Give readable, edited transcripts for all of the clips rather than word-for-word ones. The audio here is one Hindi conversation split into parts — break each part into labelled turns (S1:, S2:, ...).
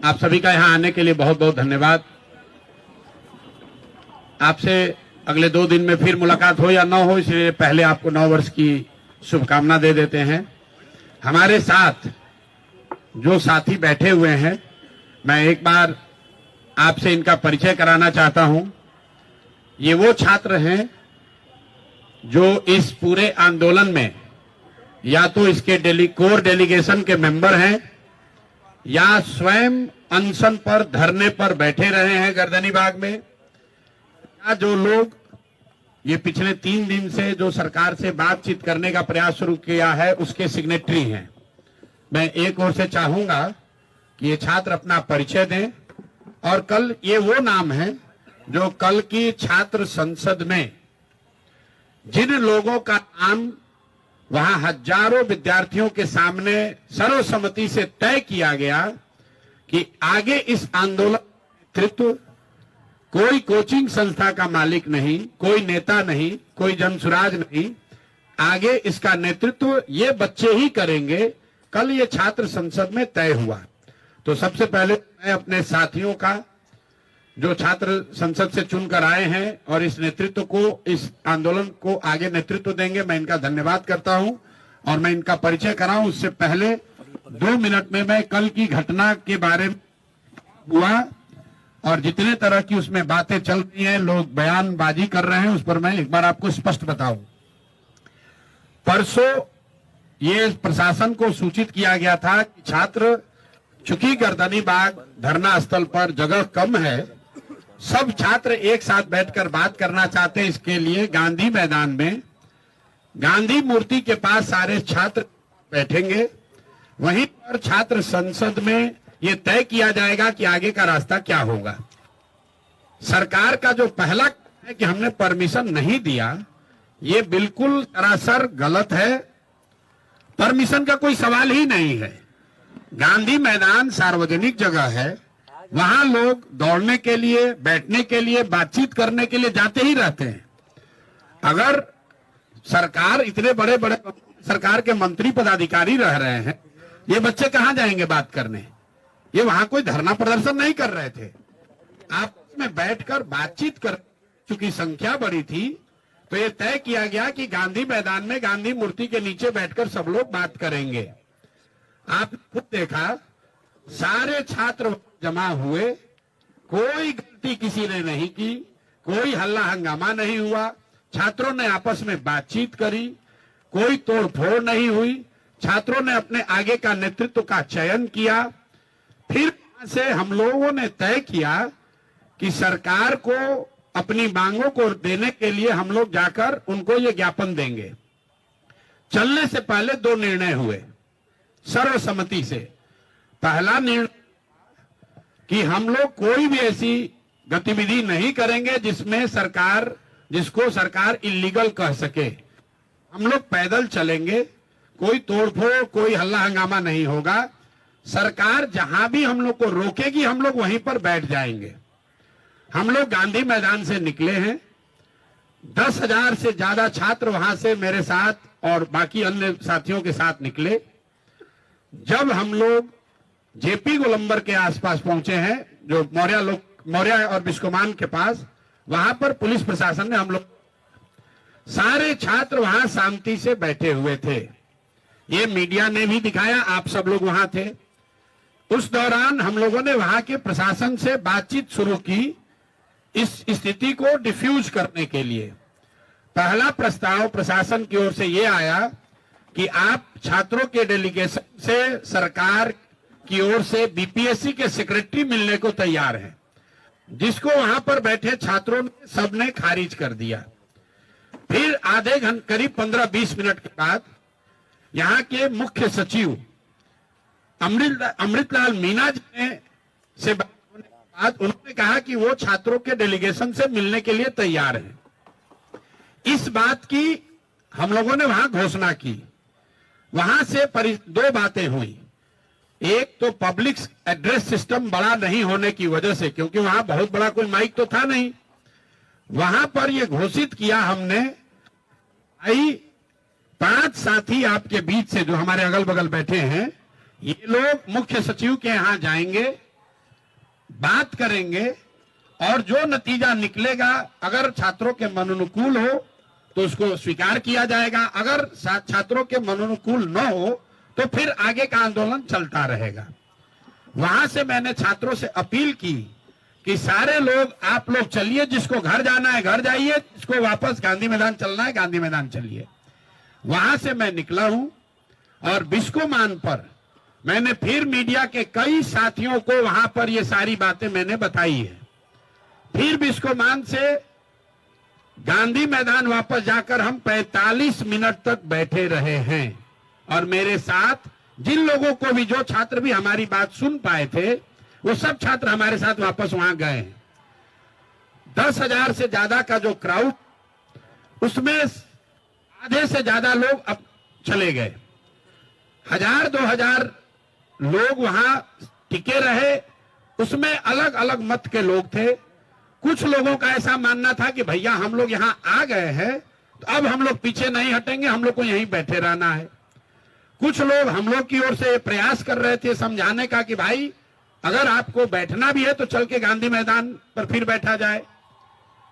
S1: आप सभी का यहाँ आने के लिए बहुत बहुत धन्यवाद। आपसे अगले 2 दिन में फिर मुलाकात हो या ना हो, इसलिए पहले आपको 9 वर्ष की शुभकामना दे देते हैं। हमारे साथ जो साथी बैठे हुए हैं, मैं एक बार आपसे इनका परिचय कराना चाहता हूं। ये वो छात्र हैं जो इस पूरे आंदोलन में या तो इसके कोर डेलीगेशन के मेंबर हैं या स्वयं अनशन पर, धरने पर बैठे रहे हैं गर्दनी बाग में, या जो लोग ये पिछले 3 दिन से जो सरकार से बातचीत करने का प्रयास शुरू किया है उसके सिग्नेटरी हैं। मैं एक ओर से चाहूंगा कि ये छात्र अपना परिचय दें और कल ये वो नाम है जो कल की छात्र संसद में जिन लोगों का नाम वहां हजारों विद्यार्थियों के सामने सर्वसम्मति से तय किया गया कि आगे इस आंदोलन नेतृत्व कोई कोचिंग संस्था का मालिक नहीं, कोई नेता नहीं, कोई जनसुराज नहीं, आगे इसका नेतृत्व ये बच्चे ही करेंगे, कल ये छात्र संसद में तय हुआ। तो सबसे पहले मैं अपने साथियों का जो छात्र संसद से चुनकर आए हैं और इस नेतृत्व को, इस आंदोलन को आगे नेतृत्व देंगे, मैं इनका धन्यवाद करता हूं और मैं इनका परिचय कराऊं उससे पहले 2 मिनट में मैं कल की घटना के बारे में हुआ और जितने तरह की उसमें बातें चल रही हैं, लोग बयानबाजी कर रहे हैं, उस पर मैं एक बार आपको स्पष्ट बताऊं। परसों ये प्रशासन को सूचित किया गया था कि छात्र, चूंकि गर्दनी बाग धरना स्थल पर जगह कम है, सब छात्र एक साथ बैठकर बात करना चाहते हैं। इसके लिए गांधी मैदान में गांधी मूर्ति के पास सारे छात्र बैठेंगे, वहीं पर छात्र संसद में ये तय किया जाएगा कि आगे का रास्ता क्या होगा। सरकार का जो पहला है कि हमने परमिशन नहीं दिया, ये बिल्कुल सरासर गलत है। परमिशन का कोई सवाल ही नहीं है। गांधी मैदान सार्वजनिक जगह है, वहां लोग दौड़ने के लिए, बैठने के लिए, बातचीत करने के लिए जाते ही रहते हैं। अगर सरकार, इतने बड़े बड़े सरकार के मंत्री पदाधिकारी रह रहे हैं, ये बच्चे कहां जाएंगे बात करने? ये वहां कोई धरना प्रदर्शन नहीं कर रहे थे। आपस में बैठकर बातचीत कर, चूंकि संख्या बड़ी थी तो ये तय किया गया कि गांधी मैदान में गांधी मूर्ति के नीचे बैठकर सब लोग बात करेंगे। आपने खुद देखा, सारे छात्र जमा हुए, कोई गलती किसी ने नहीं की, कोई हल्ला हंगामा नहीं हुआ, छात्रों ने आपस में बातचीत करी, कोई तोड़फोड़ नहीं हुई, छात्रों ने अपने आगे का नेतृत्व का चयन किया। फिर वहां से हम लोगों ने तय किया कि सरकार को अपनी मांगों को देने के लिए हम लोग जाकर उनको ये ज्ञापन देंगे। चलने से पहले 2 निर्णय हुए सर्वसम्मति से। पहला निर्णय कि हम लोग कोई भी ऐसी गतिविधि नहीं करेंगे जिसको सरकार इल्लीगल कह सके। हम लोग पैदल चलेंगे, कोई तोड़फोड़, कोई हल्ला हंगामा नहीं होगा। सरकार जहां भी हम लोग को रोकेगी, हम लोग वहीं पर बैठ जाएंगे। हम लोग गांधी मैदान से निकले हैं, 10,000 से ज्यादा छात्र वहां से मेरे साथ और बाकी अन्य साथियों के साथ निकले। जब हम लोग जेपी गोलंबर के आसपास पहुंचे हैं, जो मौर्या और बिस्कोमान के पास, वहां पर पुलिस प्रशासन ने, हम लोग सारे छात्र वहां शांति से बैठे हुए थे। ये मीडिया ने भी दिखाया, आप सब लोग वहां थे। उस दौरान हम लोगों ने वहां के प्रशासन से बातचीत शुरू की इस स्थिति को डिफ्यूज करने के लिए। पहला प्रस्ताव प्रशासन की ओर से ये आया कि आप छात्रों के डेलीगेशन से सरकार की ओर से बीपीएससी के सेक्रेटरी मिलने को तैयार हैं, जिसको वहां पर बैठे छात्रों ने सबने खारिज कर दिया। फिर आधे घंटे, करीब 15-20 मिनट के बाद यहाँ के मुख्य सचिव अमृतलाल मीना जी ने से बात होने के बाद उन्होंने कहा कि वो छात्रों के डेलीगेशन से मिलने के लिए तैयार हैं। इस बात की हम लोगों ने वहां घोषणा की। वहां से 2 बातें हुई। एक तो पब्लिक एड्रेस सिस्टम बड़ा नहीं होने की वजह से, क्योंकि वहां बहुत बड़ा कोई माइक तो था नहीं, वहां पर यह घोषित किया हमने, भाई 5 साथी आपके बीच से जो हमारे अगल बगल बैठे हैं, ये लोग मुख्य सचिव के यहां जाएंगे, बात करेंगे और जो नतीजा निकलेगा अगर छात्रों के मनोनुकूल हो तो उसको स्वीकार किया जाएगा, अगर छात्रों के मनोनुकूल न हो तो फिर आगे का आंदोलन चलता रहेगा। वहां से मैंने छात्रों से अपील की कि सारे लोग, आप लोग चलिए, जिसको घर जाना है घर जाइए, जिसको वापस गांधी मैदान चलना है गांधी मैदान चलिए। वहां से मैं निकला हूं और बिस्कोमान पर मैंने फिर मीडिया के कई साथियों को वहां पर ये सारी बातें मैंने बताई है। फिर बिस्कोमान से गांधी मैदान वापस जाकर हम 45 मिनट तक बैठे रहे हैं और मेरे साथ जिन लोगों को भी, जो छात्र भी हमारी बात सुन पाए थे, वो सब छात्र हमारे साथ वापस वहां गए हैं। 10,000 से ज्यादा का जो क्राउड, उसमें आधे से ज्यादा लोग अब चले गए। 1,000-2,000 लोग वहां टिके रहे, उसमें अलग अलग मत के लोग थे। कुछ लोगों का ऐसा मानना था कि भैया हम लोग यहां आ गए हैं तो अब हम लोग पीछे नहीं हटेंगे, हम लोग को यहीं बैठे रहना है। कुछ लोग हम लोग की ओर से प्रयास कर रहे थे समझाने का कि भाई अगर आपको बैठना भी है तो चल के गांधी मैदान पर फिर बैठा जाए।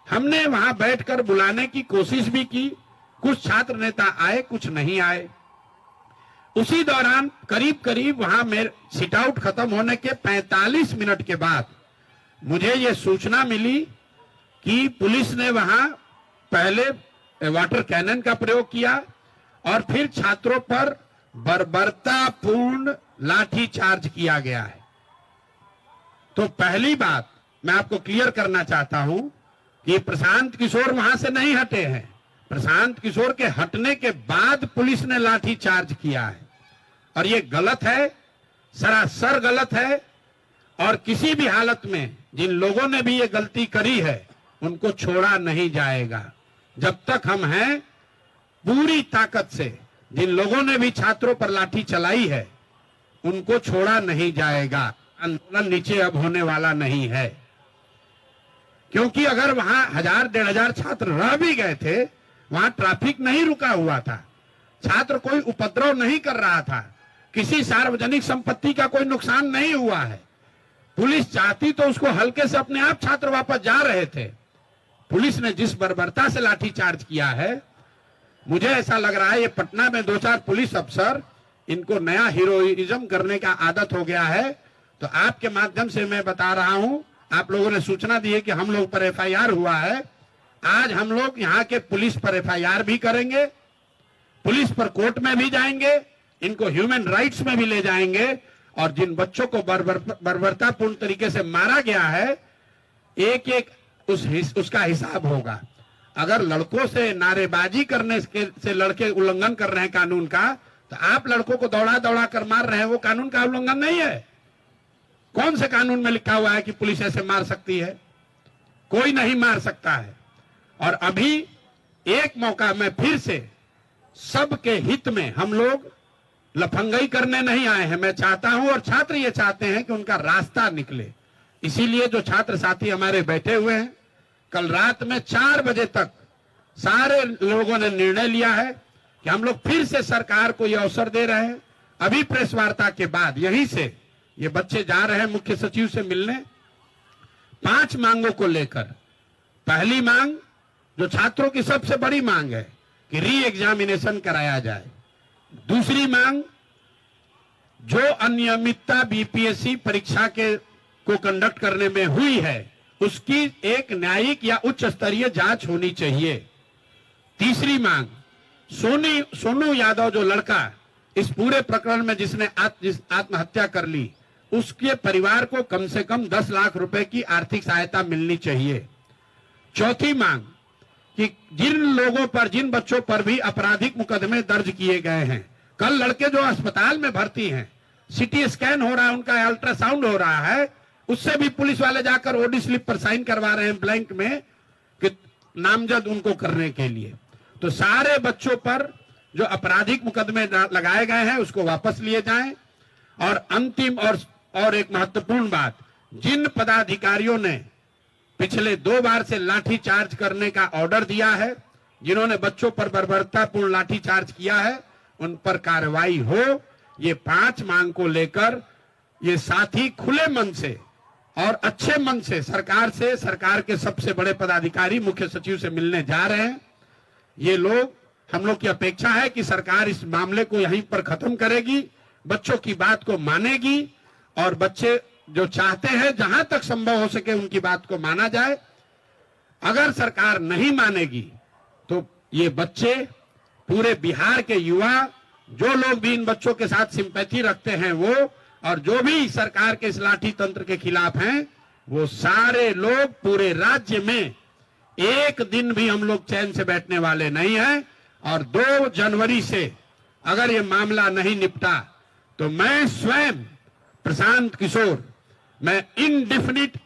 S1: हमने वहां बैठकर बुलाने की कोशिश भी की, कुछ छात्र नेता आए, कुछ नहीं आए। उसी दौरान करीब करीब वहां मेरे सिट आउट खत्म होने के 45 मिनट के बाद मुझे ये सूचना मिली कि पुलिस ने वहां पहले वाटर कैनन का प्रयोग किया और फिर छात्रों पर बर्बरतापूर्ण लाठी चार्ज किया गया है। तो पहली बात मैं आपको क्लियर करना चाहता हूं कि प्रशांत किशोर वहां से नहीं हटे हैं। प्रशांत किशोर के हटने के बाद पुलिस ने लाठी चार्ज किया है और ये गलत है, सरासर गलत है। और किसी भी हालत में जिन लोगों ने भी ये गलती करी है उनको छोड़ा नहीं जाएगा। जब तक हम हैं, पूरी ताकत से जिन लोगों ने भी छात्रों पर लाठी चलाई है उनको छोड़ा नहीं जाएगा। आंदोलन नीचे अब होने वाला नहीं है, क्योंकि अगर वहां 1,000-1,500 छात्र रह भी गए थे, वहां ट्रैफिक नहीं रुका हुआ था, छात्र कोई उपद्रव नहीं कर रहा था, किसी सार्वजनिक संपत्ति का कोई नुकसान नहीं हुआ है। पुलिस चाहती तो उसको हल्के से अपने आप छात्र वापस जा रहे थे। पुलिस ने जिस बर्बरता से लाठीचार्ज किया है, मुझे ऐसा लग रहा है ये पटना में 2-4 पुलिस अफसर, इनको नया हीरोइज्म करने का आदत हो गया है। तो आपके माध्यम से मैं बता रहा हूं, आप लोगों ने सूचना दी है कि हम लोग पर FIR हुआ है। आज हम लोग यहाँ के पुलिस पर FIR भी करेंगे, पुलिस पर कोर्ट में भी जाएंगे, इनको ह्यूमन राइट्स में भी ले जाएंगे और जिन बच्चों को बर्बरतापूर्ण तरीके से मारा गया है, एक एक उसका हिसाब होगा। अगर लड़कों से नारेबाजी करने से लड़के उल्लंघन कर रहे हैं कानून का, तो आप लड़कों को दौड़ा दौड़ा कर मार रहे हैं, वो कानून का उल्लंघन नहीं है। कौन से कानून में लिखा हुआ है कि पुलिस ऐसे मार सकती है? कोई नहीं मार सकता है। और अभी एक मौका में फिर से सबके हित में, हम लोग लफंगई करने नहीं आए हैं। मैं चाहता हूं और छात्र ये चाहते हैं कि उनका रास्ता निकले। इसीलिए जो छात्र साथी हमारे बैठे हुए हैं, कल रात में 4 बजे तक सारे लोगों ने निर्णय लिया है कि हम लोग फिर से सरकार को यह अवसर दे रहे हैं। अभी प्रेस वार्ता के बाद यहीं से ये बच्चे जा रहे हैं मुख्य सचिव से मिलने 5 मांगों को लेकर। पहली मांग, जो छात्रों की सबसे बड़ी मांग है, कि री एग्जामिनेशन कराया जाए। दूसरी मांग, जो अनियमितता BPSC परीक्षा को कंडक्ट करने में हुई है, उसकी एक न्यायिक या उच्च स्तरीय जांच होनी चाहिए। तीसरी मांग, सोनू यादव जो लड़का इस पूरे प्रकरण में जिसने आत्महत्या कर ली, उसके परिवार को कम से कम 10 लाख रुपए की आर्थिक सहायता मिलनी चाहिए। चौथी मांग, कि जिन लोगों पर, जिन बच्चों पर भी आपराधिक मुकदमे दर्ज किए गए हैं, कल लड़के जो अस्पताल में भर्ती हैं, CT स्कैन हो रहा है, उनका अल्ट्रासाउंड हो रहा है, उससे भी पुलिस वाले जाकर OD स्लिप पर साइन करवा रहे हैं ब्लैंक में कि नामजद उनको करने के लिए। तो सारे बच्चों पर जो आपराधिक मुकदमे लगाए गए हैं उसको वापस लिए जाएं। और अंतिम और एक महत्वपूर्ण बात, जिन पदाधिकारियों ने पिछले 2 बार से लाठी चार्ज करने का ऑर्डर दिया है, जिन्होंने बच्चों पर बर्बरतापूर्ण लाठी चार्ज किया है, उन पर कार्रवाई हो। ये 5 मांग को लेकर ये साथी खुले मन से और अच्छे मन से सरकार के सबसे बड़े पदाधिकारी मुख्य सचिव से मिलने जा रहे हैं। ये लोग, हम लोग की अपेक्षा है कि सरकार इस मामले को यहीं पर खत्म करेगी, बच्चों की बात को मानेगी और बच्चे जो चाहते हैं जहां तक संभव हो सके उनकी बात को माना जाए। अगर सरकार नहीं मानेगी तो ये बच्चे, पूरे बिहार के युवा, जो लोग भी इन बच्चों के साथ सिंपैथी रखते हैं वो, और जो भी सरकार के इस लाठी तंत्र के खिलाफ हैं, वो सारे लोग पूरे राज्य में एक दिन भी हम लोग चैन से बैठने वाले नहीं हैं। और 2 जनवरी से अगर ये मामला नहीं निपटा तो मैं स्वयं प्रशांत किशोर, मैं इनडिफिनिट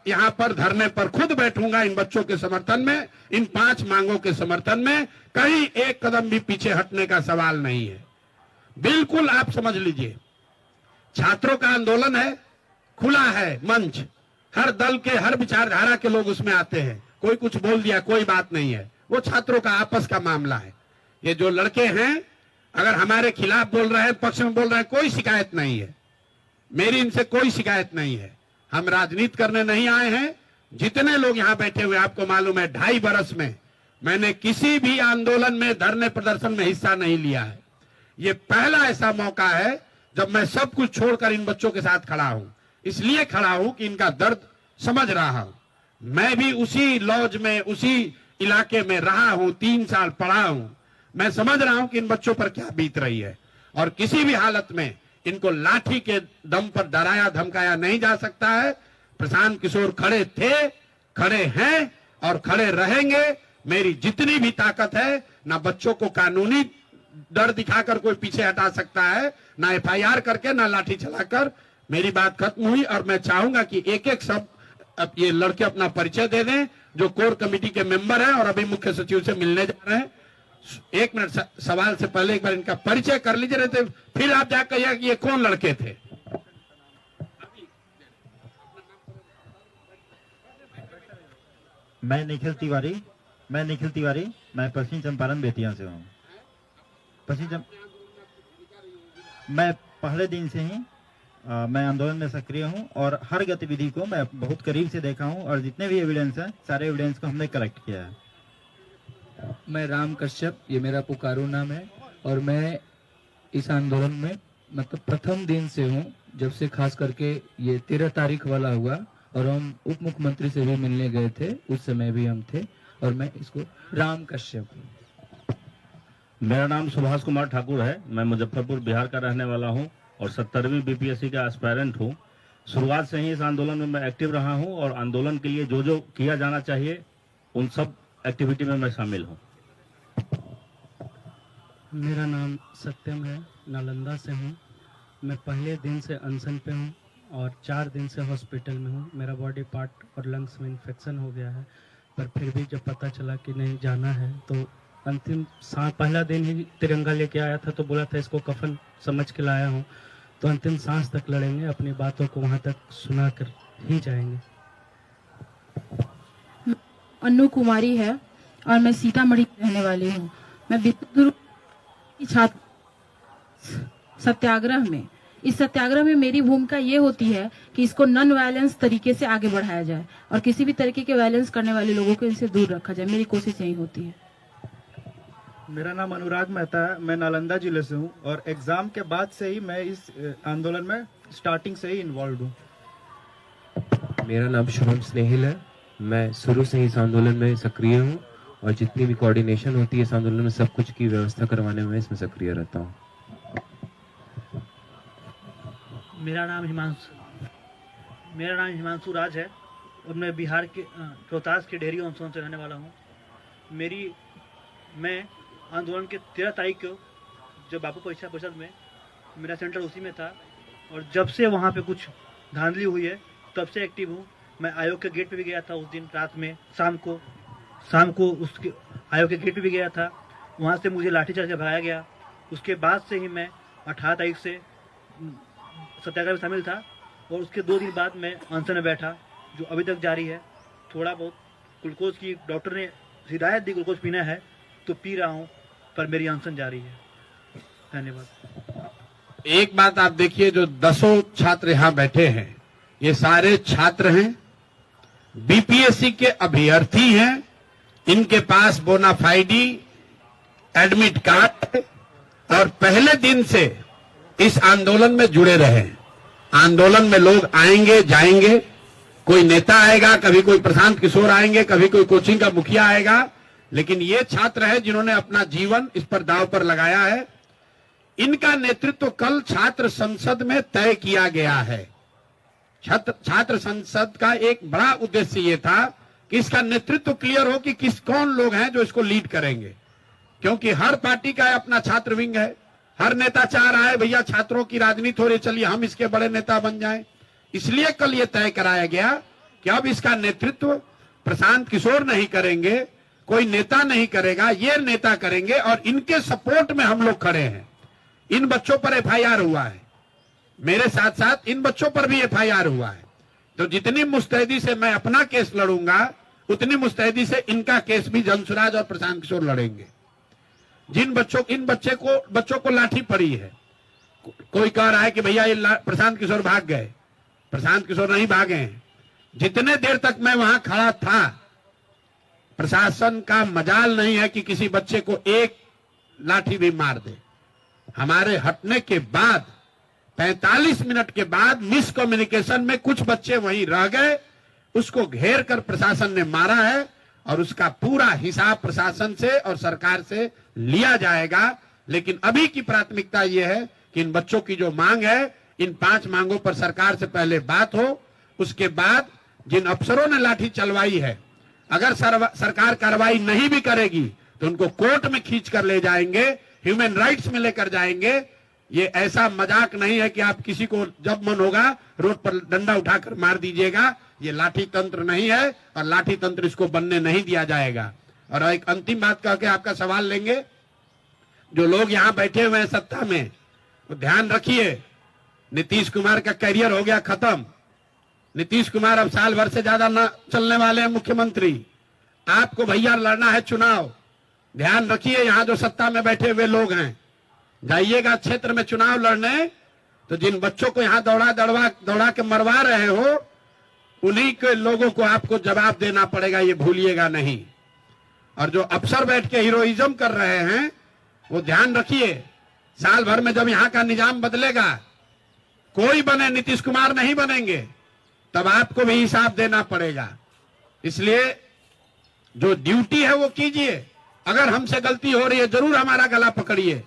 S1: यहां पर धरने पर खुद बैठूंगा इन बच्चों के समर्थन में, इन 5 मांगों के समर्थन में। कहीं एक कदम भी पीछे हटने का सवाल नहीं है। बिल्कुल आप समझ लीजिए, छात्रों का आंदोलन है, खुला है मंच, हर दल के, हर विचारधारा के लोग उसमें आते हैं। कोई कुछ बोल दिया, कोई बात नहीं है, वो छात्रों का आपस का मामला है। ये जो लड़के हैं अगर हमारे खिलाफ बोल रहे हैं, पक्ष में बोल रहे हैं, कोई शिकायत नहीं है, मेरी इनसे कोई शिकायत नहीं है। हम राजनीति करने नहीं आए हैं। जितने लोग यहां बैठे हुए, आपको मालूम है 2.5 बरस में मैंने किसी भी आंदोलन में, धरने प्रदर्शन में हिस्सा नहीं लिया है। ये पहला ऐसा मौका है जब मैं सब कुछ छोड़कर इन बच्चों के साथ खड़ा हूं। इसलिए खड़ा हूं कि इनका दर्द समझ रहा हूं। मैं भी उसी लॉज में, उसी इलाके में रहा हूं, 3 साल पढ़ा हूं। मैं समझ रहा हूं कि इन बच्चों पर क्या बीत रही है, और किसी भी हालत में इनको लाठी के दम पर डराया धमकाया नहीं जा सकता है। प्रशांत किशोर खड़े थे, खड़े हैं और खड़े रहेंगे। मेरी जितनी भी ताकत है, ना बच्चों को कानूनी डर दिखाकर कोई पीछे हटा सकता है, ना FIR करके, ना लाठी चलाकर। मेरी बात खत्म हुई और मैं चाहूंगा कि एक-एक सब ये लड़के अपना परिचय दे दें, जो कोर कमेटी के मेंबर हैं और अभी मुख्य सचिव से मिलने जा रहे हैं। 1 मिनट, सवाल से पहले एक बार इनका परिचय कर लीजिए, रहते फिर आप जाकर कहिए कि ये कौन लड़के थे।
S2: मैं निखिल तिवारी, मैं पश्चिम चंपारण बेतिया से हूँ। मैं पहले दिन से ही मैं आंदोलन में सक्रिय हूँ और हर गतिविधि को मैं बहुत करीब से देखा हूँ, और जितने भी एविडेंस हैं, सारे एविडेंस को हमने कलेक्ट किया है।
S3: मैं राम कश्यप, ये मेरा पुकारू नाम है, और मैं इस आंदोलन में मतलब प्रथम दिन से हूँ, जब से खास करके ये 13 तारीख वाला हुआ, और हम उप मुख्यमंत्री से भी मिलने गए थे, उस समय भी हम थे। और मैं इसको राम कश्यप।
S4: मेरा नाम सुभाष कुमार ठाकुर है। मैं मुजफ्फरपुर बिहार का रहने वाला हूं और 70वीं BPSC का एस्पायरेंट हूं। शुरुआत से ही इस आंदोलन में मैं एक्टिव रहा हूं और आंदोलन के लिए जो जो किया जाना चाहिए उन सब एक्टिविटी में मैं शामिल हूं।
S5: मेरा नाम सत्यम है, नालंदा से हूं। मैं पहले दिन से अनशन पे हूं और 4 दिन से हॉस्पिटल में हूं। मेरा बॉडी पार्ट और लंग्स में इन्फेक्शन हो गया है, पर फिर भी जब पता चला कि नहीं जाना है तो अंतिम सांस, पहला दिन ही तिरंगा लेके आया था तो बोला था इसको कफन समझ के लाया हूँ, तो अंतिम सांस तक लड़ेंगे, अपनी बातों को वहाँ तक सुना कर ही जाएंगे।
S6: अन्नू कुमारी है और मैं सीतामढ़ी रहने वाली हूँ। मैं विद्युत गुरु की छात्र सत्याग्रह में, इस सत्याग्रह में मेरी भूमिका ये होती है कि इसको नॉन वायलेंस तरीके से आगे बढ़ाया जाए और किसी भी तरीके के वायलेंस करने वाले लोगों को इनसे दूर रखा जाए। मेरी कोशिश यही होती है।
S7: मेरा नाम अनुराग मेहता है, मैं नालंदा जिले से हूँ और एग्जाम के बाद से ही मैं इस आंदोलन में स्टार्टिंग से ही इन्वॉल्व हूँ।
S8: मेरा नाम शुभम स्नेहिल है, मैं शुरू से ही इस आंदोलन में सक्रिय हूँ और जितनी भी कोऑर्डिनेशन होती है इस आंदोलन में सब कुछ की व्यवस्था करवाने में इसमें सक्रिय रहता हूँ।
S9: मेरा नाम हिमांशु राज है और मैं बिहार के रोहतास के डेहरी ऑनसोन से रहने वाला हूँ। मैं आंदोलन के 13 तारीख को जब बापू परीक्षा परिषद में, मेरा सेंटर उसी में था और जब से वहाँ पे कुछ धांधली हुई है तब से एक्टिव हूँ। मैं आयोग के गेट पे भी गया था उस दिन रात में, शाम को उसके आयोग के गेट पे भी गया था, वहाँ से मुझे लाठीचार्ज से भगाया गया। उसके बाद से ही मैं 18 तारीख से सत्याग्रह में शामिल था और उसके 2 दिन बाद मैं अनशन में बैठा, जो अभी तक जारी है। थोड़ा बहुत ग्लूकोज की डॉक्टर ने हिदायत दी, ग्लूकोज पीना है तो पी रहा हूँ, पर मेरी अनशन जारी है। धन्यवाद।
S1: एक बात आप देखिए, जो 10 छात्र यहाँ बैठे हैं, ये सारे छात्र हैं, बीपीएससी के अभ्यर्थी हैं, इनके पास बोनाफाइडी एडमिट कार्ड और पहले दिन से इस आंदोलन में जुड़े रहे। आंदोलन में लोग आएंगे जाएंगे, कोई नेता आएगा, कभी कोई प्रशांत किशोर आएंगे, कभी कोई कोचिंग का मुखिया आएगा, लेकिन ये छात्र है जिन्होंने अपना जीवन इस पर दांव पर लगाया है। इनका नेतृत्व कल छात्र संसद में तय किया गया है। छात्र संसद का एक बड़ा उद्देश्य ये था कि इसका नेतृत्व क्लियर हो कि कौन लोग हैं जो इसको लीड करेंगे, क्योंकि हर पार्टी का अपना छात्र विंग है। हर नेता चाह रहा है भैया छात्रों की राजनीति हो रही, चलिए हम इसके बड़े नेता बन जाएं। इसलिए कल ये तय कराया गया कि अब इसका नेतृत्व प्रशांत किशोर नहीं करेंगे, कोई नेता नहीं करेगा, ये नेता करेंगे और इनके सपोर्ट में हम लोग खड़े हैं। इन बच्चों पर एफआईआर हुआ है, मेरे साथ साथ इन बच्चों पर भी एफआईआर हुआ है, तो जितनी मुस्तैदी से मैं अपना केस लड़ूंगा उतनी मुस्तैदी से इनका केस भी जनसुराज और प्रशांत किशोर लड़ेंगे। इन बच्चों को लाठी पड़ी है, कोई कह रहा है कि भैया ये प्रशांत किशोर भाग गए, प्रशांत किशोर नहीं भागे हैं। जितने देर तक मैं वहां खड़ा था, प्रशासन का मजाल नहीं है कि किसी बच्चे को एक लाठी भी मार दे। हमारे हटने के बाद 45 मिनट के बाद मिस कम्युनिकेशन में कुछ बच्चे वहीं रह गए, उसको घेर कर प्रशासन ने मारा है और उसका पूरा हिसाब प्रशासन से और सरकार से लिया जाएगा। लेकिन अभी की प्राथमिकता यह है कि इन बच्चों की जो मांग है, इन 5 मांगों पर सरकार से पहले बात हो। उसके बाद जिन अफसरों ने लाठी चलवाई है, अगर सरकार कार्रवाई नहीं भी करेगी तो उनको कोर्ट में खींच कर ले जाएंगे, ह्यूमन राइट्स में लेकर जाएंगे। ये ऐसा मजाक नहीं है कि आप किसी को जब मन होगा रोड पर डंडा उठाकर मार दीजिएगा। ये लाठी तंत्र नहीं है और लाठी तंत्र इसको बनने नहीं दिया जाएगा। और एक अंतिम बात कह के आपका सवाल लेंगे, जो लोग यहाँ बैठे हुए हैं सत्ता में, तो ध्यान रखिए, नीतीश कुमार का करियर हो गया खत्म। नीतीश कुमार अब साल भर से ज्यादा न चलने वाले हैं मुख्यमंत्री। आपको भैया लड़ना है चुनाव, ध्यान रखिए। यहाँ जो सत्ता में बैठे हुए लोग हैं, जाइएगा क्षेत्र में चुनाव लड़ने, तो जिन बच्चों को यहाँ दौड़ा के मरवा रहे हो, उन्हीं के लोगों को आपको जवाब देना पड़ेगा, ये भूलिएगा नहीं। और जो अफसर बैठ के हीरोइज्म कर रहे हैं, वो ध्यान रखिए, साल भर में जब यहाँ का निजाम बदलेगा, कोई बने, नीतीश कुमार नहीं बनेंगे, तब आपको भी हिसाब देना पड़ेगा। इसलिए जो ड्यूटी है वो कीजिए। अगर हमसे गलती हो रही है, जरूर हमारा गला पकड़िए।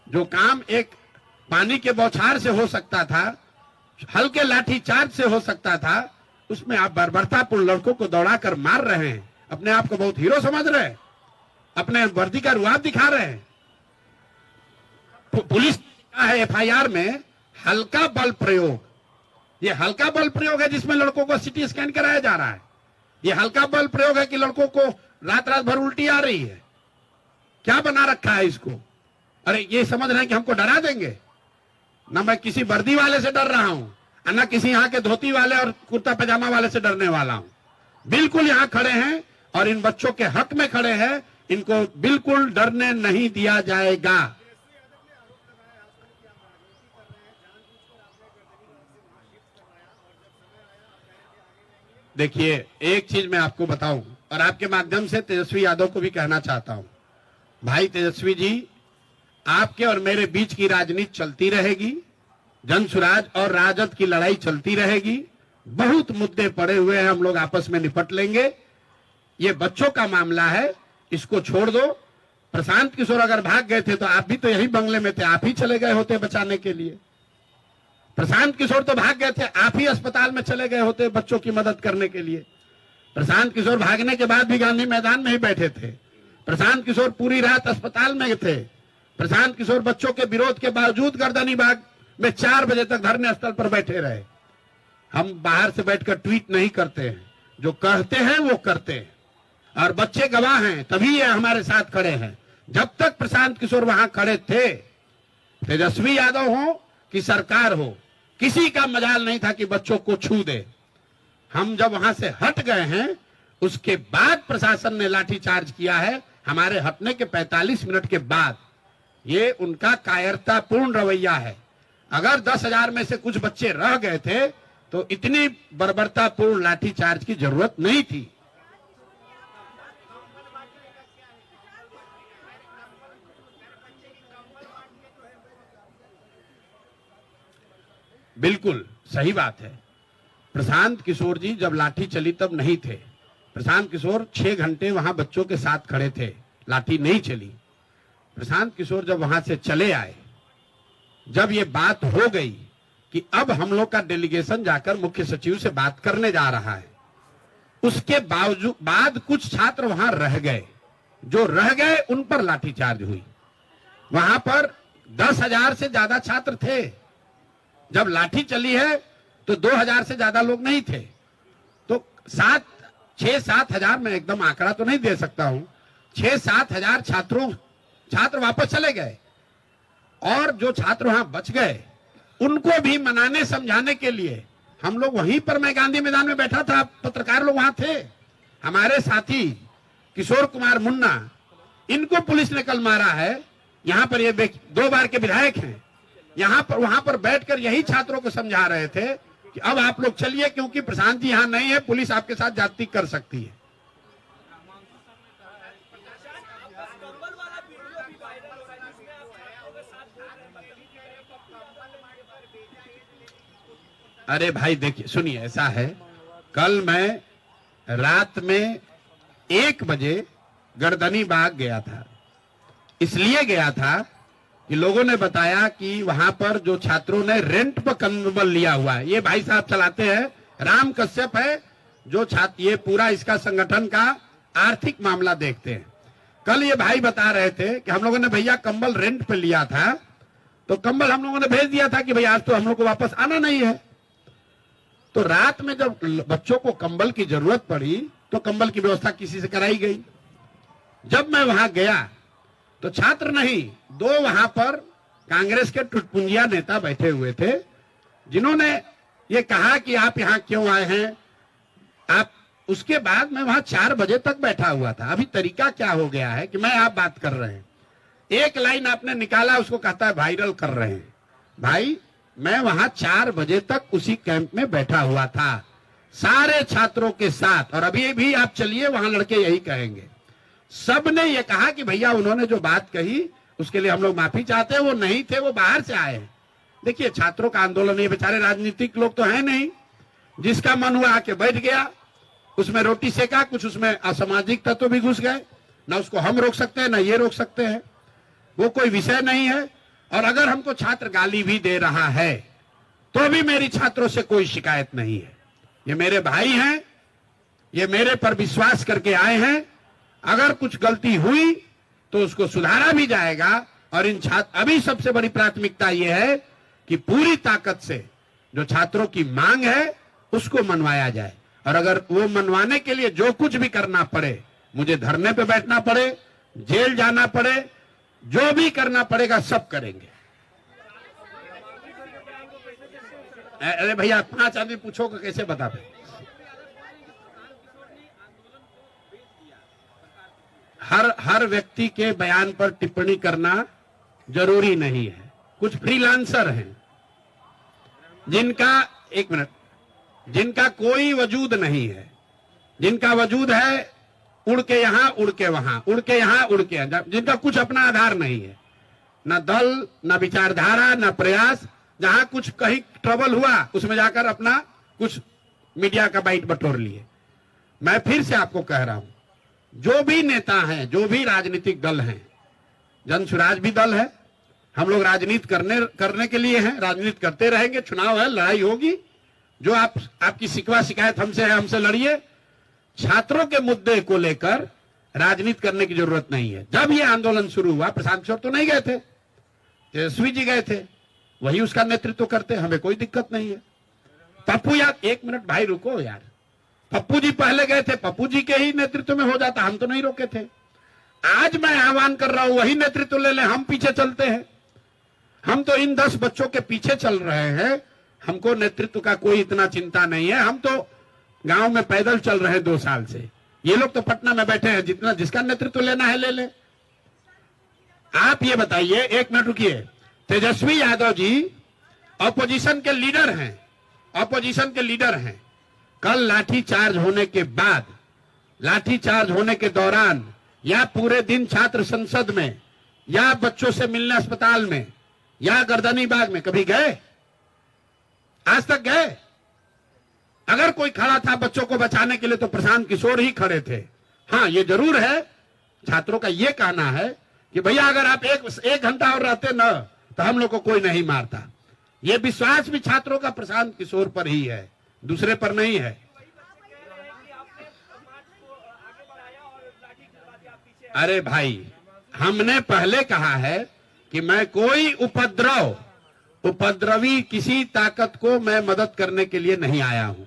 S1: जो काम एक पानी के बौछार से हो सकता था, हल्के लाठी चार्ज से हो सकता था, उसमें आप बर्बरतापूर्ण लड़कों को दौड़ाकर मार रहे हैं, अपने आप को बहुत हीरो समझ रहे हैं, अपने वर्दी का रुआब दिखा रहे हैं। पुलिस का है एफआईआर में हल्का बल प्रयोग, ये हल्का बल प्रयोग है जिसमें लड़कों को सिटी स्कैन कराया जा रहा है। ये हल्का बल प्रयोग है कि लड़कों को रात रात भर उल्टी आ रही है। क्या बना रखा है इसको? अरे ये समझ रहे हैं कि हमको डरा देंगे। ना मैं किसी वर्दी वाले से डर रहा हूं, ना किसी यहाँ के धोती वाले और कुर्ता पैजामा वाले से डरने वाला हूं। बिल्कुल यहाँ खड़े हैं और इन बच्चों के हक में खड़े हैं, इनको बिल्कुल डरने नहीं दिया जाएगा। देखिए, एक चीज मैं आपको बताऊं और आपके माध्यम से तेजस्वी यादव को भी कहना चाहता हूं, भाई तेजस्वी जी, आपके और मेरे बीच की राजनीति चलती रहेगी, जनसुराज और राजद की लड़ाई चलती रहेगी। बहुत मुद्दे पड़े हुए हैं, हम लोग आपस में निपट लेंगे। ये बच्चों का मामला है, इसको छोड़ दो। प्रशांत किशोर अगर भाग गए थे तो आप भी तो यही बंगले में थे, आप ही चले गए होते बचाने के लिए। प्रशांत किशोर तो भाग गए थे, आप ही अस्पताल में चले गए होते बच्चों की मदद करने के लिए। प्रशांत किशोर भागने के बाद भी गांधी मैदान में ही बैठे थे। प्रशांत किशोर पूरी रात अस्पताल में थे। प्रशांत किशोर बच्चों के विरोध के बावजूद गर्दनी बाग में 4 बजे तक धरने स्थल पर बैठे रहे। हम बाहर से बैठकर ट्वीट नहीं करते हैं, जो कहते हैं वो करते हैं, और बच्चे गवाह हैं, तभी ये हमारे साथ खड़े हैं। जब तक प्रशांत किशोर वहां खड़े थे, तेजस्वी यादव हो कि सरकार हो, किसी का मजाल नहीं था कि बच्चों को छू दे। हम जब वहां से हट गए हैं, उसके बाद प्रशासन ने लाठीचार्ज किया है। हमारे हटने के 45 मिनट के बाद ये उनका कायरतापूर्ण रवैया है। अगर 10,000 में से कुछ बच्चे रह गए थे तो इतनी बर्बरतापूर्ण लाठीचार्ज की जरूरत नहीं थी। बिल्कुल सही बात है। प्रशांत किशोर जी जब लाठी चली तब नहीं थे। प्रशांत किशोर 6 घंटे वहां बच्चों के साथ खड़े थे, लाठी नहीं चली। प्रशांत किशोर जब वहां से चले आए, जब ये बात हो गई कि अब हम लोग का डेलीगेशन जाकर मुख्य सचिव से बात करने जा रहा है, उसके बाद कुछ छात्र वहां रह गए। जो रह गए उन पर लाठीचार्ज हुई। वहां पर 10,000 से ज्यादा छात्र थे। जब लाठी चली है तो 2,000 से ज्यादा लोग नहीं थे। तो 6-7 हजार, मैं एकदम आंकड़ा तो नहीं दे सकता हूं, 6-7 हजार छात्र वापस चले गए। और जो छात्र वहां बच गए उनको भी मनाने समझाने के लिए हम लोग वहीं पर, मैं गांधी मैदान में बैठा था, पत्रकार लोग वहां थे। हमारे साथी किशोर कुमार मुन्ना, इनको पुलिस ने कल मारा है। यहां पर ये 2 बार के विधायक हैं। यहां पर वहां पर बैठकर यही छात्रों को समझा रहे थे कि अब आप लोग चलिए, क्योंकि प्रशांत जी यहां नहीं है, पुलिस आपके साथ ज्यादती कर सकती है। अरे भाई देखिए, सुनिए, ऐसा है, कल मैं रात में 1 बजे गर्दनी बाग गया था। इसलिए गया था कि लोगों ने बताया कि वहां पर जो छात्रों ने रेंट पर कंबल लिया हुआ है, ये भाई साहब चलाते हैं, राम कश्यप है जो छात्र, ये पूरा इसका संगठन का आर्थिक मामला देखते हैं। कल ये भाई बता रहे थे कि हम लोगों ने भैया कंबल रेंट पे लिया था, तो कंबल हम लोगों ने भेज दिया था कि भैया आज तो हम लोग को वापस आना नहीं है। तो रात में जब बच्चों को कंबल की जरूरत पड़ी तो कंबल की व्यवस्था किसी से कराई गई। जब मैं वहां गया तो छात्र नहीं, 2 वहां पर कांग्रेस के टुटपुंजिया नेता बैठे हुए थे, जिन्होंने ये कहा कि आप यहां क्यों आए हैं आप। उसके बाद मैं वहां 4 बजे तक बैठा हुआ था। अभी तरीका क्या हो गया है कि मैं आप बात कर रहे हैं, एक लाइन आपने निकाला, उसको कहता है वायरल कर रहे हैं। भाई मैं वहां 4 बजे तक उसी कैंप में बैठा हुआ था सारे छात्रों के साथ, और अभी भी आप चलिए वहां लड़के यही कहेंगे। सब ने ये कहा कि भैया उन्होंने जो बात कही उसके लिए हम लोग माफी चाहते हैं, वो नहीं थे, वो बाहर से आए हैं। देखिए, छात्रों का आंदोलन, ये बेचारे राजनीतिक लोग तो है नहीं, जिसका मन हुआ आके बैठ गया, उसमें रोटी सेका, कुछ उसमें असामाजिक तत्व भी घुस गए। ना उसको हम रोक सकते हैं ना ये रोक सकते हैं, वो कोई विषय नहीं है। और अगर हमको छात्र गाली भी दे रहा है तो भी मेरी छात्रों से कोई शिकायत नहीं है। ये मेरे भाई हैं, ये मेरे पर विश्वास करके आए हैं। अगर कुछ गलती हुई तो उसको सुधारा भी जाएगा। और इन छात्र, अभी सबसे बड़ी प्राथमिकता यह है कि पूरी ताकत से जो छात्रों की मांग है उसको मनवाया जाए। और अगर वो मनवाने के लिए जो कुछ भी करना पड़े, मुझे धरने पे बैठना पड़े, जेल जाना पड़े, जो भी करना पड़ेगा सब करेंगे। अरे भैया 5 आदमी पूछो कि कैसे बता पाए। हर व्यक्ति के बयान पर टिप्पणी करना जरूरी नहीं है। कुछ फ्रीलांसर हैं जिनका, 1 मिनट, जिनका कोई वजूद नहीं है, जिनका वजूद है उड़ के यहां उड़ के वहां, उड़ के यहां उड़ के यहां, जिनका कुछ अपना आधार नहीं है, ना दल, ना विचारधारा, ना प्रयास। जहां कुछ कहीं ट्रबल हुआ उसमें जाकर अपना कुछ मीडिया का बाइट बटोर लिए। मैं फिर से आपको कह रहा हूं, जो भी नेता हैं, जो भी राजनीतिक दल हैं, जन स्वराज भी दल है, हम लोग राजनीति करने के लिए हैं, राजनीति करते रहेंगे, चुनाव है, लड़ाई होगी। जो आपकी शिकवा शिकायत हमसे है, हमसे लड़िए। छात्रों के मुद्दे को लेकर राजनीति करने की जरूरत नहीं है। जब ये आंदोलन शुरू हुआ, प्रशांत किशोर तो नहीं गए थे, तेजस्वी जी गए थे, वही उसका नेतृत्व करते, हमें कोई दिक्कत नहीं है। पप्पू यार, 1 मिनट भाई रुको यार, पप्पू जी पहले गए थे, पप्पू जी के ही नेतृत्व में हो जाता, हम तो नहीं रोके थे। आज मैं आह्वान कर रहा हूं, वही नेतृत्व ले ले, हम पीछे चलते हैं। हम तो इन 10 बच्चों के पीछे चल रहे हैं, हमको नेतृत्व का कोई इतना चिंता नहीं है। हम तो गांव में पैदल चल रहे हैं 2 साल से, ये लोग तो पटना में बैठे हैं, जिसका नेतृत्व लेना है ले ले। आप ये बताइए, 1 मिनट रुकिए, तेजस्वी यादव जी ऑपोजिशन के लीडर हैं ऑपोजिशन के लीडर हैं, कल लाठी चार्ज होने के बाद, लाठी चार्ज होने के दौरान, या पूरे दिन छात्र संसद में, या बच्चों से मिलने अस्पताल में, या गर्दनी बाग में कभी गए? आज तक गए? अगर कोई खड़ा था बच्चों को बचाने के लिए तो प्रशांत किशोर ही खड़े थे। हाँ, ये जरूर है, छात्रों का ये कहना है कि भैया अगर आप एक घंटा और रहते न तो हम लोग को कोई नहीं मारता। ये विश्वास भी छात्रों का प्रशांत किशोर पर ही है, दूसरे पर नहीं है। अरे भाई, हमने पहले कहा है कि मैं कोई उपद्रवी किसी ताकत को मैं मदद करने के लिए नहीं आया हूं।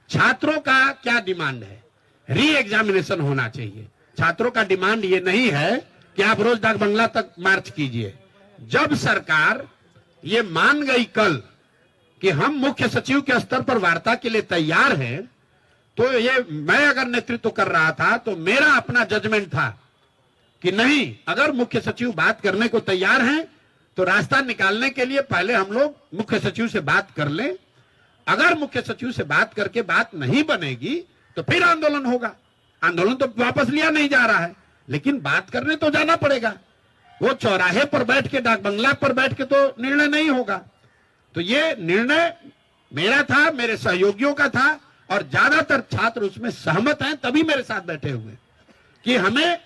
S1: छात्रों का क्या डिमांड है? री एग्जामिनेशन होना चाहिए। छात्रों का डिमांड ये नहीं है कि आप रोज डाक बंगला तक मार्च कीजिए। जब सरकार ये मान गई कल कि हम मुख्य सचिव के स्तर पर वार्ता के लिए तैयार हैं, तो ये मैं अगर नेतृत्व कर रहा था तो मेरा अपना जजमेंट था कि नहीं, अगर मुख्य सचिव बात करने को तैयार हैं तो रास्ता निकालने के लिए पहले हम लोग मुख्य सचिव से बात कर लें। अगर मुख्य सचिव से बात करके बात नहीं बनेगी तो फिर आंदोलन होगा। आंदोलन तो वापस लिया नहीं जा रहा है, लेकिन बात करने तो जाना पड़ेगा। वो चौराहे पर बैठ के, डाक बंगला पर बैठ के तो निर्णय नहीं होगा। तो ये निर्णय मेरा था, मेरे सहयोगियों का था, और ज्यादातर छात्र उसमें सहमत हैं, तभी मेरे साथ बैठे हुए कि हमें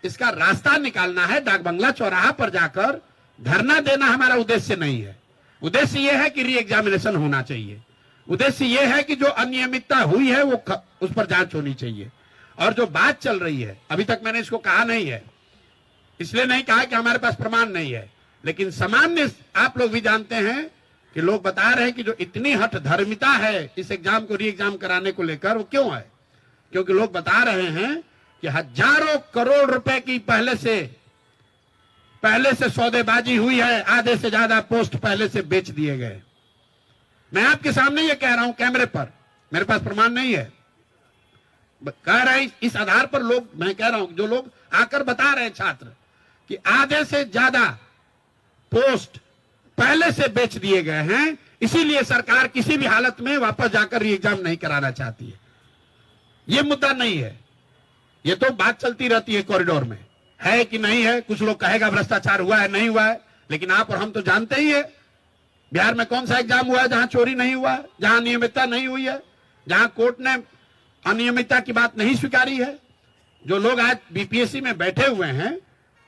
S1: इसका रास्ता निकालना है। डाक बंगला चौराहा पर जाकर धरना देना हमारा उद्देश्य नहीं है। उद्देश्य यह है कि री एग्जामिनेशन होना चाहिए। उद्देश्य यह है कि जो अनियमितता हुई है वो उस पर जांच होनी चाहिए। और जो बात चल रही है, अभी तक मैंने इसको कहा नहीं है, इसलिए नहीं कहा कि हमारे पास प्रमाण नहीं है, लेकिन सामान्य आप लोग भी जानते हैं कि लोग बता रहे हैं कि जो इतनी हठ धर्मिता है इस एग्जाम को री एग्जाम कराने को लेकर, वो क्यों है? क्योंकि लोग बता रहे हैं कि हजारों करोड़ रुपए की पहले से सौदेबाजी हुई है, आधे से ज्यादा पोस्ट पहले से बेच दिए गए। मैं आपके सामने ये कह रहा हूं कैमरे पर, मेरे पास प्रमाण नहीं है, कह रहे हैं इस आधार पर लोग, मैं कह रहा हूं जो लोग आकर बता रहे हैं छात्र कि आधे से ज्यादा पोस्ट पहले से बेच दिए गए हैं, इसीलिए सरकार किसी भी हालत में वापस जाकर री एग्जाम नहीं कराना चाहती है। ये मुद्दा नहीं है, ये तो बात चलती रहती है कॉरिडोर में, है कि नहीं है। कुछ लोग कहेगा भ्रष्टाचार हुआ है, नहीं हुआ है, लेकिन आप और हम तो जानते ही है बिहार में कौन सा एग्जाम हुआ है जहां चोरी नहीं हुआ है, जहां अनियमितता नहीं हुई है, जहां कोर्ट ने अनियमितता की बात नहीं स्वीकारी है। जो लोग आज बीपीएससी में बैठे हुए हैं,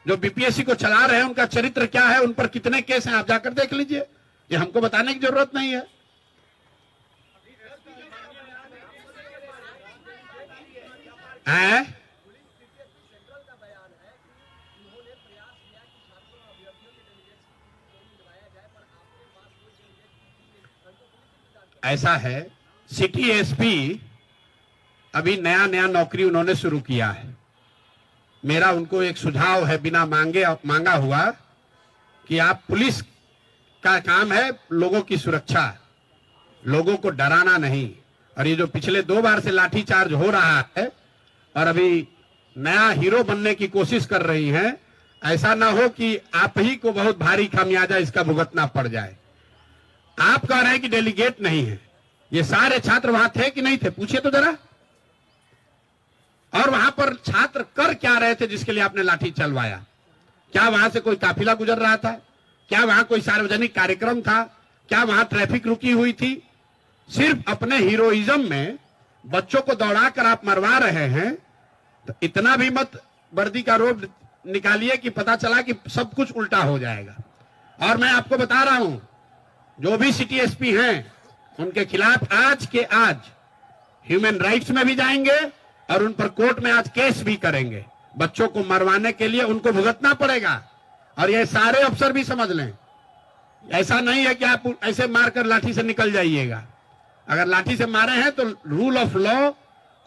S1: जो बीपीएससी को चला रहे हैं, उनका चरित्र क्या है, उन पर कितने केस हैं, आप जाकर देख लीजिए। ये हमको बताने की जरूरत नहीं है। ऐसा है, सिटी एसपी अभी नया नौकरी उन्होंने शुरू किया है। मेरा उनको एक सुझाव है बिना मांगा हुआ कि आप, पुलिस का काम है लोगों की सुरक्षा, लोगों को डराना नहीं। और ये जो पिछले 2 बार से लाठीचार्ज हो रहा है और अभी नया हीरो बनने की कोशिश कर रही हैं, ऐसा ना हो कि आप ही को बहुत भारी खामियाजा इसका भुगतना पड़ जाए। आप कह रहे हैं कि डेलीगेट नहीं है, ये सारे छात्र वहां थे कि नहीं थे? पूछिए तो जरा। और वहां पर छात्र कर क्या रहे थे जिसके लिए आपने लाठी चलवाया? क्या वहां से कोई काफिला गुजर रहा था? क्या वहां कोई सार्वजनिक कार्यक्रम था? क्या वहां ट्रैफिक रुकी हुई थी? सिर्फ अपने हीरोइज्म में बच्चों को दौड़ाकर आप मरवा रहे हैं, तो इतना भी मत वर्दी का रोब निकालिए कि पता चला कि सब कुछ उल्टा हो जाएगा। और मैं आपको बता रहा हूं, जो भी सिटी एसपी हैं उनके खिलाफ आज के आज ह्यूमन राइट्स में भी जाएंगे और उन पर कोर्ट में आज केस भी करेंगे। बच्चों को मरवाने के लिए उनको भुगतना पड़ेगा। और ये सारे अफसर भी समझ लें, ऐसा नहीं है कि आप ऐसे मारकर लाठी से निकल जाइएगा। अगर लाठी से मारे हैं तो रूल ऑफ लॉ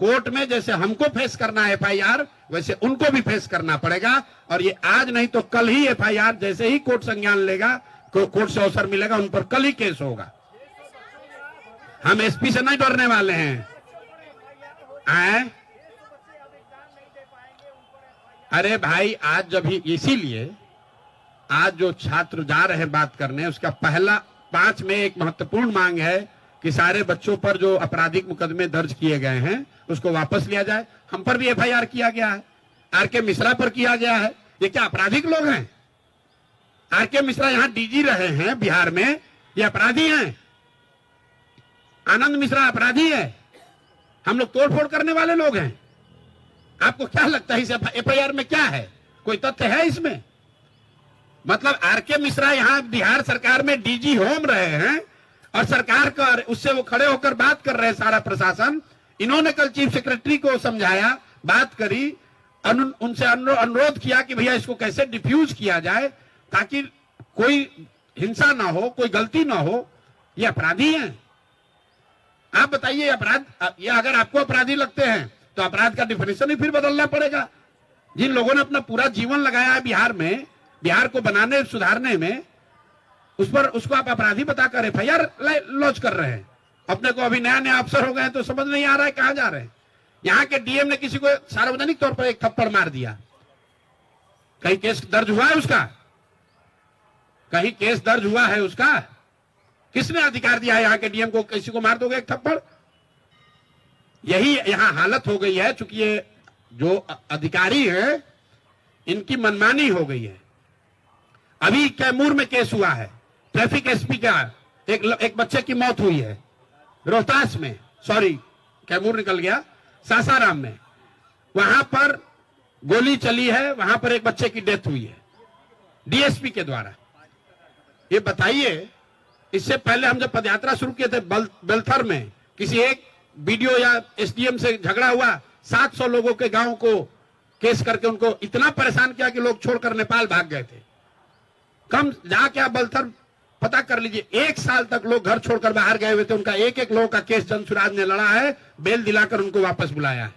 S1: कोर्ट में जैसे हमको फेस करना है एफआईआर, वैसे उनको भी फेस करना पड़ेगा। और ये आज नहीं तो कल ही एफआईआर, जैसे ही कोर्ट संज्ञान लेगा, कोर्ट से अवसर मिलेगा, उन पर कल ही केस होगा। हम एसपी से नहीं डरने वाले हैं। अरे भाई, आज जब ही, इसीलिए आज जो छात्र जा रहे हैं बात करने, उसका पहला 5 में एक महत्वपूर्ण मांग है कि सारे बच्चों पर जो आपराधिक मुकदमे दर्ज किए गए हैं उसको वापस लिया जाए। हम पर भी एफआईआर किया गया है, आर.के. मिश्रा पर किया गया है। ये क्या आपराधिक लोग हैं? आर.के. मिश्रा यहाँ डीजी रहे हैं बिहार में, ये अपराधी हैं? आनंद मिश्रा अपराधी है? हम लोग तोड़फोड़ करने वाले लोग हैं? आपको क्या लगता है इस एफआईआर में क्या है? कोई तथ्य है इसमें? मतलब आर.के. मिश्रा यहाँ बिहार सरकार में डीजी होम रहे हैं और सरकार का उससे वो खड़े होकर बात कर रहे हैं सारा प्रशासन। इन्होंने कल चीफ सेक्रेटरी को समझाया, बात करी, उनसे अनुरोध किया कि भैया इसको कैसे डिफ्यूज किया जाए ताकि कोई हिंसा ना हो, कोई गलती ना हो। ये अपराधी हैं? आप बताइए, अपराध ये अगर आपको अपराधी लगते हैं तो अपराध का डिफिनेशन ही फिर बदलना पड़ेगा। जिन लोगों ने अपना पूरा जीवन लगाया है बिहार में, बिहार को बनाने सुधारने में, उस पर उसको आप अपराधी बताकर एफआईआर लॉन्च कर रहे हैं। अपने को अभी नया नया अफसर हो गए तो समझ नहीं आ रहा है कहां जा रहे हैं। यहाँ के डीएम ने किसी को सार्वजनिक तौर पर एक थप्पड़ मार दिया, कहीं केस दर्ज हुआ है उसका? कहीं केस दर्ज हुआ है उसका? किसने अधिकार दिया है यहाँ के डीएम को किसी को मार दोगे एक थप्पड़? यही यहाँ हालत हो गई है। चूंकि ये जो अधिकारी है इनकी मनमानी हो गई है। अभी कैमूर में केस हुआ है, ट्रैफिक एसपी का एक बच्चे की मौत हुई है रोहतास में, सॉरी कैमूर निकल गया, सासाराम में। वहां पर गोली चली है, वहां पर एक बच्चे की डेथ हुई है डीएसपी के द्वारा। ये बताइए, इससे पहले हम जब पदयात्रा शुरू किए थे बेलथर में, किसी एक बीडीओ या एसडीएम से झगड़ा हुआ, 700 लोगों के गांव को केस करके उनको इतना परेशान किया कि लोग छोड़कर नेपाल भाग गए थे। कम जाके आप बेलथर पता कर लीजिए, 1 साल तक लोग घर छोड़कर बाहर गए हुए थे। उनका एक एक लोगों का केस जनसुराज ने लड़ा है, बेल दिलाकर उनको वापस बुलाया है।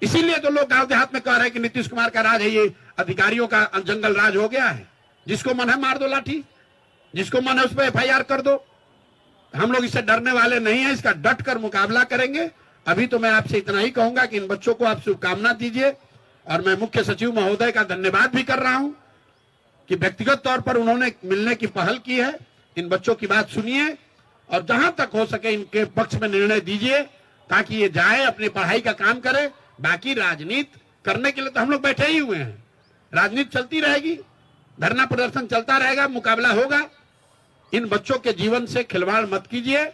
S1: इसीलिए तो लोग गांव देहात में कह रहे हैं कि नीतीश कुमार का राज है, ये अधिकारियों का जंगल राज हो गया है। जिसको मन है मार दो लाठी, जिसको मन है उस पर एफआईआर कर दो। हम लोग इससे डरने वाले नहीं है, इसका डट कर मुकाबला करेंगे। अभी तो मैं आपसे इतना ही कहूंगा कि इन बच्चों को आप शुभकामना दीजिए और मैं मुख्य सचिव महोदय का धन्यवाद भी कर रहा हूं कि व्यक्तिगत तौर पर उन्होंने मिलने की पहल की है। इन बच्चों की बात सुनिए और जहां तक हो सके इनके पक्ष में निर्णय दीजिए ताकि ये जाए अपनी पढ़ाई का काम करे। बाकी राजनीति करने के लिए तो हम लोग बैठे ही हुए हैं, राजनीति चलती रहेगी, धरना प्रदर्शन चलता रहेगा, मुकाबला होगा। इन बच्चों के जीवन से खिलवाड़ मत कीजिए,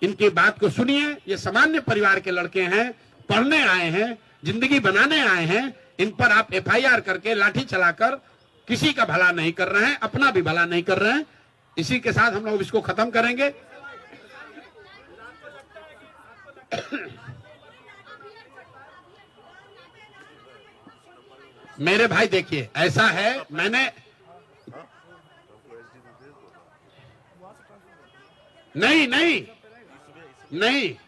S1: इनकी बात को सुनिए। ये सामान्य परिवार के लड़के हैं, पढ़ने आए हैं, जिंदगी बनाने आए हैं। इन पर आप एफआईआर करके लाठी चलाकर किसी का भला नहीं कर रहे हैं, अपना भी भला नहीं कर रहे हैं। इसी के साथ हम लोग इसको खत्म करेंगे। मेरे भाई देखिए, ऐसा है, मैंने नहीं,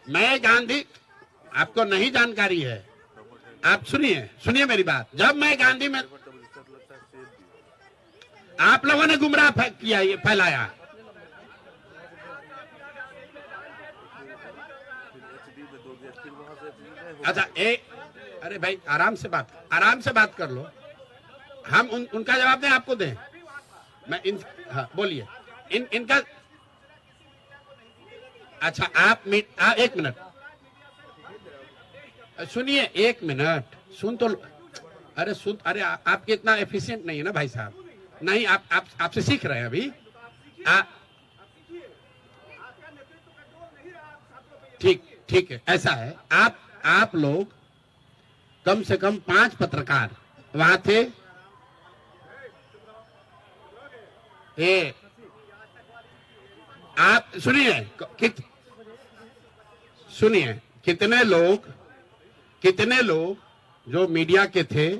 S1: मैं गांधी, आपको नहीं जानकारी है। आप सुनिए मेरी बात। जब मैं गांधी में, आप लोगों ने गुमराह किया, ये फैलाया। अच्छा अरे भाई आराम से बात कर लो। हम उनका जवाब दें, आपको दें? मैं हाँ बोलिए। इनका अच्छा, आप एक मिनट सुनिए, 1 मिनट सुन तो। अरे आपके इतना एफिशिएंट नहीं है ना भाई साहब। नहीं, आपसे सीख रहे हैं अभी। ठीक है, ऐसा है। आप लोग कम से कम 5 पत्रकार वहां थे। आप सुनिए, कितने लोग जो मीडिया के थे,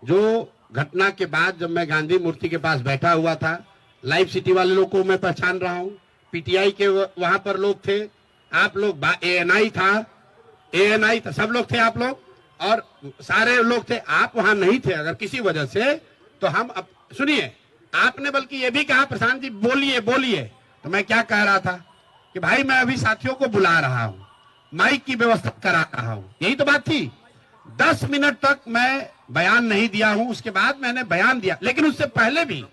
S1: जो घटना के बाद जब मैं गांधी मूर्ति के पास बैठा हुआ था, लाइव सिटी वाले लोग को मैं पहचान रहा हूं, पीटीआई के वहां पर लोग थे, आप लोग, एएनआई था, सब लोग थे आप लोग, और सारे लोग थे। आप वहां नहीं थे अगर किसी वजह से, तो हम सुनिए, आपने बल्कि ये भी कहा प्रशांत जी बोलिए। तो मैं क्या कह रहा था कि भाई मैं अभी साथियों को बुला रहा हूं, माइक की व्यवस्था करा रहा हूं, यही तो बात थी। 10 मिनट तक मैं बयान नहीं दिया हूं, उसके बाद मैंने बयान दिया। लेकिन उससे पहले भी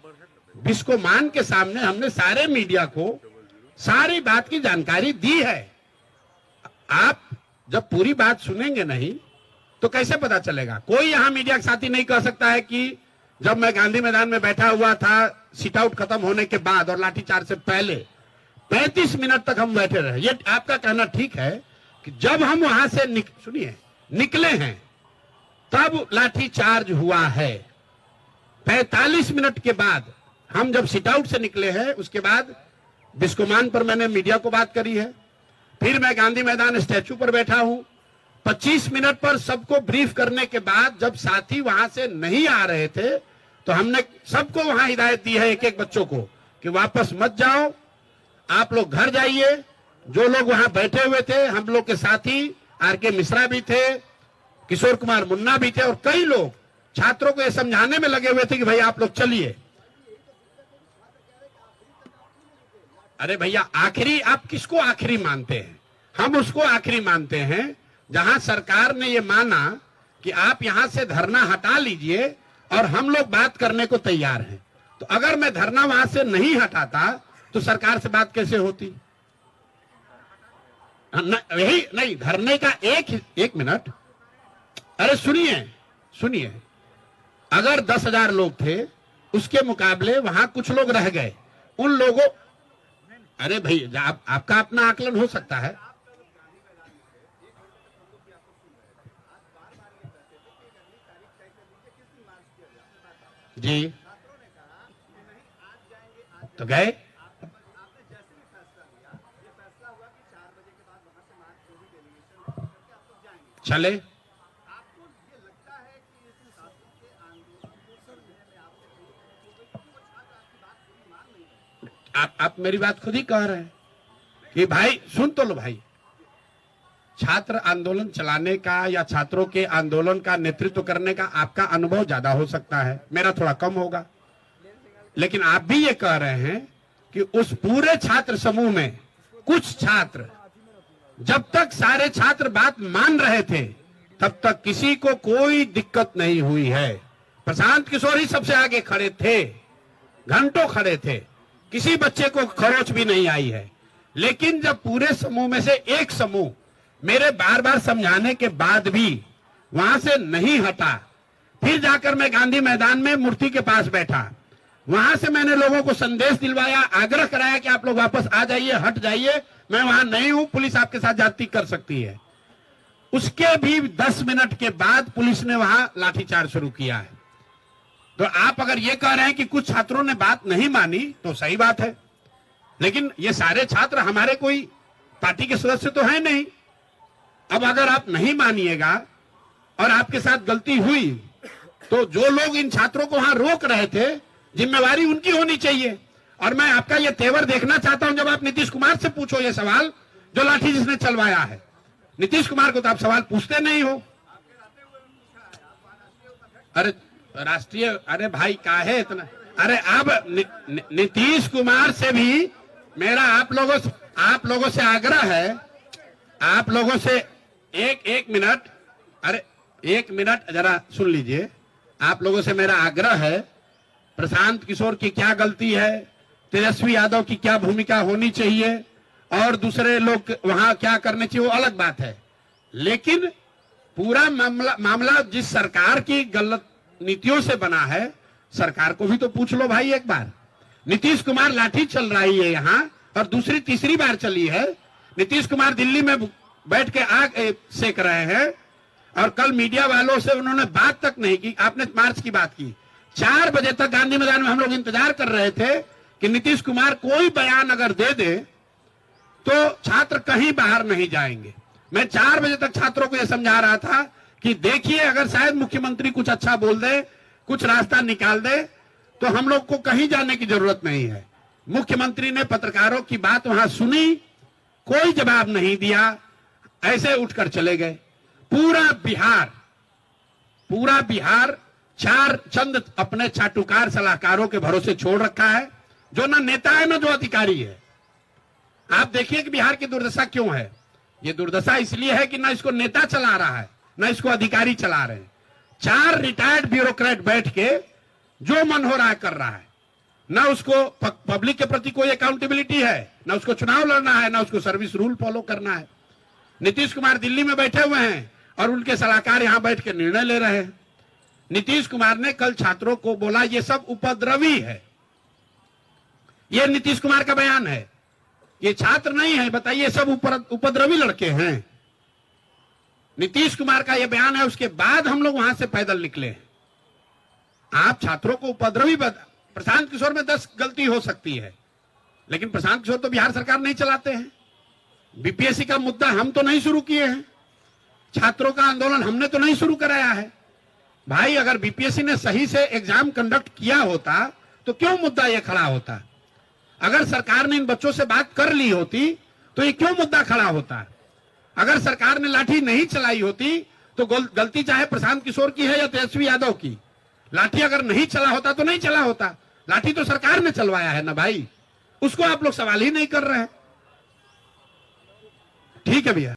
S1: बिस्कोमान के सामने हमने सारे मीडिया को सारी बात की जानकारी दी है। आप जब पूरी बात सुनेंगे नहीं तो कैसे पता चलेगा? कोई यहां मीडिया के साथी नहीं कह सकता है कि जब मैं गांधी मैदान में बैठा हुआ था सीट आउट खत्म होने के बाद और लाठीचार्ज से पहले 35 मिनट तक हम बैठे रहे। ये आपका कहना ठीक है कि जब हम वहां से निकले हैं तब लाठीचार्ज हुआ है। 45 मिनट के बाद हम जब सिट आउट से निकले हैं, उसके बाद बिस्कोमान पर मैंने मीडिया को बात करी है, फिर मैं गांधी मैदान स्टैचू पर बैठा हूं। 25 मिनट पर सबको ब्रीफ करने के बाद जब साथी वहां से नहीं आ रहे थे तो हमने सबको वहां हिदायत दी है, एक एक बच्चों को, कि वापस मत जाओ, आप लोग घर जाइए। जो लोग वहां बैठे हुए थे, हम लोग के साथी आर.के. मिश्रा भी थे, किशोर कुमार मुन्ना भी थे और कई लोग छात्रों को यह समझाने में लगे हुए थे कि भाई आप लोग चलिए। अरे भैया, आखिरी आप किसको आखिरी मानते हैं? हम उसको आखिरी मानते हैं जहां सरकार ने ये माना कि आप यहां से धरना हटा लीजिए और हम लोग बात करने को तैयार हैं। तो अगर मैं धरना वहां से नहीं हटाता तो सरकार से बात कैसे होती? यही नहीं, धरने का एक मिनट, अरे सुनिए, अगर 10,000 लोग थे उसके मुकाबले वहां कुछ लोग रह गए, उन लोगों, अरे भाई आपका अपना आकलन हो सकता है। जी तो गए, चले। आप मेरी बात खुद ही कह रहे हैं कि भाई सुन तो लो भाई, छात्र आंदोलन चलाने का या छात्रों के आंदोलन का नेतृत्व करने का आपका अनुभव ज्यादा हो सकता है, मेरा थोड़ा कम होगा, लेकिन आप भी ये कह रहे हैं कि उस पूरे छात्र समूह में कुछ छात्र, जब तक सारे छात्र बात मान रहे थे तब तक किसी को कोई दिक्कत नहीं हुई है। प्रशांत किशोर ही सबसे आगे खड़े थे, घंटों खड़े थे, किसी बच्चे को खरोच भी नहीं आई है। लेकिन जब पूरे समूह में से एक समूह मेरे बार बार समझाने के बाद भी वहां से नहीं हटा, फिर जाकर मैं गांधी मैदान में मूर्ति के पास बैठा, वहां से मैंने लोगों को संदेश दिलवाया, आग्रह कराया कि आप लोग वापस आ जाइए, हट जाइए, मैं वहां नहीं हूं, पुलिस आपके साथ ज्यादती कर सकती है। उसके भी 10 मिनट के बाद पुलिस ने वहां लाठीचार्ज शुरू किया है। तो आप अगर ये कह रहे हैं कि कुछ छात्रों ने बात नहीं मानी तो सही बात है, लेकिन ये सारे छात्र हमारे कोई पार्टी के सदस्य तो है नहीं। अब अगर आप नहीं मानिएगा और आपके साथ गलती हुई तो जो लोग इन छात्रों को वहां रोक रहे थे, जिम्मेवारी उनकी होनी चाहिए। और मैं आपका ये तेवर देखना चाहता हूं, जब आप नीतीश कुमार से पूछो ये सवाल, जो लाठी जिसने चलवाया है, नीतीश कुमार को तो आप सवाल पूछते नहीं हो। अरे राष्ट्रीय, अरे भाई काहे इतना, अरे अब नीतीश कुमार से भी मेरा आप लोगों से आग्रह है, आप लोगों से एक मिनट, अरे एक मिनट जरा सुन लीजिए। आप लोगों से मेरा आग्रह है, प्रशांत किशोर की क्या गलती है, तेजस्वी यादव की क्या भूमिका होनी चाहिए और दूसरे लोग वहां क्या करने चाहिए, वो अलग बात है, लेकिन पूरा मामला जिस सरकार की गलत नीतियों से बना है, सरकार को भी तो पूछ लो भाई एक बार। नीतीश कुमार लाठी चल रही है यहाँ और दूसरी तीसरी बार चली है। नीतीश कुमार दिल्ली में बैठ के आग सेक रहे हैं और कल मीडिया वालों से उन्होंने बात तक नहीं की। आपने मार्च की बात की, 4 बजे तक गांधी मैदान में हम लोग इंतजार कर रहे थे कि नीतीश कुमार कोई बयान अगर दे दे तो छात्र कहीं बाहर नहीं जाएंगे। मैं 4 बजे तक छात्रों को यह समझा रहा था कि देखिए, अगर शायद मुख्यमंत्री कुछ अच्छा बोल दे, कुछ रास्ता निकाल दे, तो हम लोग को कहीं जाने की जरूरत नहीं है। मुख्यमंत्री ने पत्रकारों की बात वहां सुनी, कोई जवाब नहीं दिया, ऐसे उठकर चले गए। पूरा बिहार चंद अपने चाटुकार सलाहकारों के भरोसे छोड़ रखा है, जो ना नेता है ना जो अधिकारी है। आप देखिए कि बिहार की दुर्दशा क्यों है। ये दुर्दशा इसलिए है कि ना इसको नेता चला रहा है ना इसको अधिकारी चला रहे हैं। 4 रिटायर्ड ब्यूरोक्रेट बैठ के जो मन हो रहा है कर रहा है। ना उसको पब्लिक के प्रति कोई अकाउंटेबिलिटी है, ना उसको चुनाव लड़ना है, ना उसको सर्विस रूल फॉलो करना है। नीतीश कुमार दिल्ली में बैठे हुए हैं और उनके सलाहकार यहां बैठ के निर्णय ले रहे हैं। नीतीश कुमार ने कल छात्रों को बोला ये सब उपद्रवी है, ये नीतीश कुमार का बयान है, ये छात्र नहीं है, बताइए सब उपद्रवी लड़के हैं। नीतीश कुमार का ये बयान है, उसके बाद हम लोग वहां से पैदल निकले। आप छात्रों को उपद्रवी प्रशांत किशोर में 10 गलती हो सकती है, लेकिन प्रशांत किशोर तो बिहार सरकार नहीं चलाते हैं। बीपीएससी का मुद्दा हम तो नहीं शुरू किए हैं, छात्रों का आंदोलन हमने तो नहीं शुरू कराया है। भाई अगर बीपीएससी ने सही से एग्जाम कंडक्ट किया होता तो क्यों मुद्दा ये खड़ा होता? अगर सरकार ने इन बच्चों से बात कर ली होती तो ये क्यों मुद्दा खड़ा होता? अगर सरकार ने लाठी नहीं चलाई होती तो गलती चाहे प्रशांत किशोर की है या तेजस्वी यादव की, लाठी अगर नहीं चला होता तो नहीं चला होता। लाठी तो सरकार ने चलवाया है ना भाई, उसको आप लोग सवाल ही नहीं कर रहे हैं। ठीक है भैया।